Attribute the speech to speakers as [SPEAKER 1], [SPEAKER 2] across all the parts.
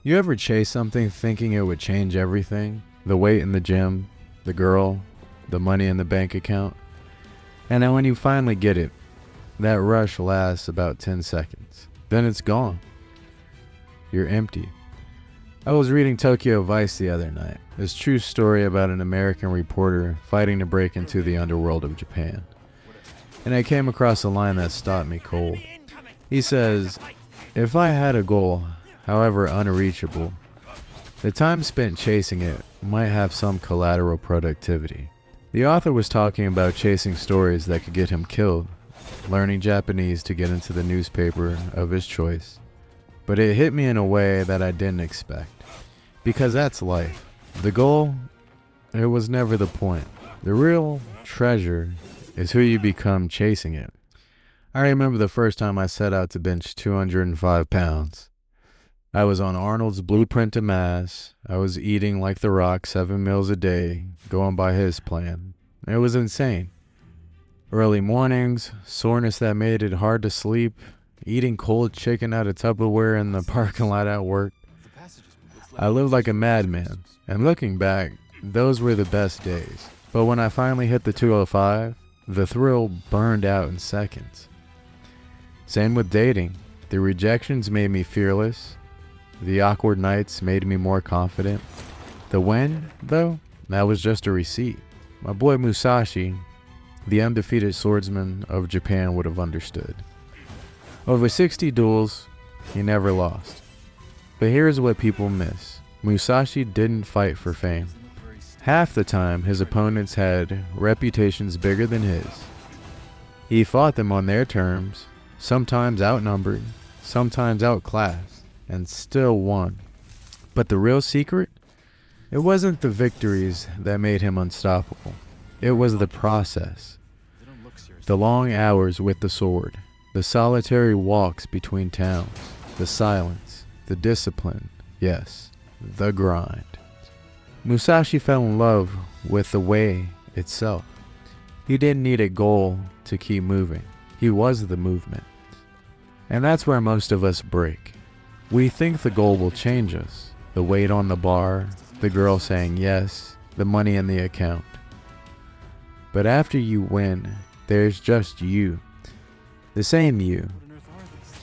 [SPEAKER 1] You ever chase something thinking it would change everything? The weight in the gym, the girl, the money in the bank account? And then when you finally get it, that rush lasts about 10 seconds. Then it's gone. You're empty. I was reading Tokyo Vice the other night. This true story about an American reporter fighting to break into the underworld of Japan. And I came across a line that stopped me cold. He says, "If I had a goal, however unreachable, the time spent chasing it might have some collateral productivity." The author was talking about chasing stories that could get him killed, learning Japanese to get into the newspaper of his choice. But it hit me in a way that I didn't expect. Because that's life. The goal, it was never the point. The real treasure is who you become chasing it. I remember the first time I set out to bench 205 pounds. I was on Arnold's blueprint to mass. I was eating like The Rock 7 meals a day, going by his plan. It was insane. Early mornings, soreness that made it hard to sleep, eating cold chicken out of Tupperware in the parking lot at work. I lived like a madman, and looking back, those were the best days. But when I finally hit the 205, the thrill burned out in seconds. Same with dating. The rejections made me fearless. The awkward nights made me more confident. The win, though, that was just a receipt. My boy Musashi, the undefeated swordsman of Japan, would have understood. Over 60 duels, he never lost. But here's what people miss. Musashi didn't fight for fame. Half the time, his opponents had reputations bigger than his. He fought them on their terms, sometimes outnumbered, sometimes outclassed, and still won. But the real secret? It wasn't the victories that made him unstoppable. It was the process. The long hours with the sword, the solitary walks between towns, the silence, the discipline, yes, the grind. Musashi fell in love with the way itself. He didn't need a goal to keep moving. He was the movement. And that's where most of us break. We think the goal will change us. The weight on the bar, the girl saying yes, the money in the account. But after you win, there's just you. The same you.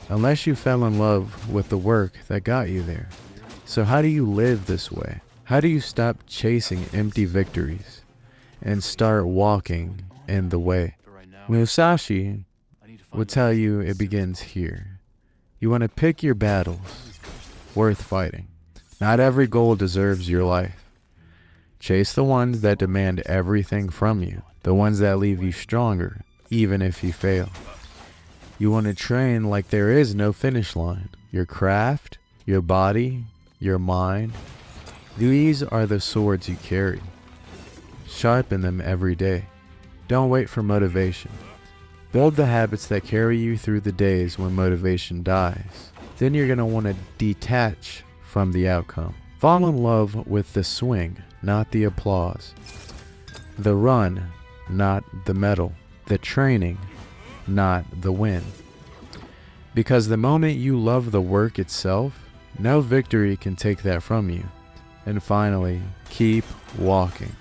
[SPEAKER 1] Unless you fell in love with the work that got you there. So how do you live this way? How do you stop chasing empty victories and start walking in the way? Musashi would tell you it begins here. You want to pick your battles worth fighting. Not every goal deserves your life. Chase the ones that demand everything from you, the ones that leave you stronger, even if you fail. You want to train like there is no finish line. Your craft, your body, your mind. These are the swords you carry. Sharpen them every day. Don't wait for motivation. Build the habits that carry you through the days when motivation dies. Then you're going to want to detach from the outcome. Fall in love with the swing, not the applause. The run, not the medal. The training, not the win. Because the moment you love the work itself, no victory can take that from you. And finally, keep walking.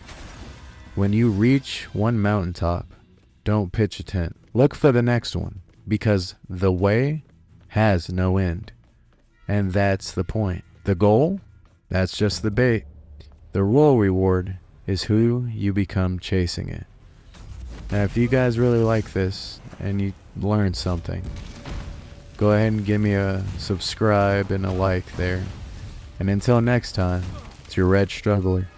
[SPEAKER 1] When you reach one mountaintop, don't pitch a tent. Look for the next one, because the way has no end. And that's the point. The goal? That's just the bait. The real reward is who you become chasing it. Now, if you guys really like this and you learned something, go ahead and give me a subscribe and a like there. And until next time, it's your Red Struggler.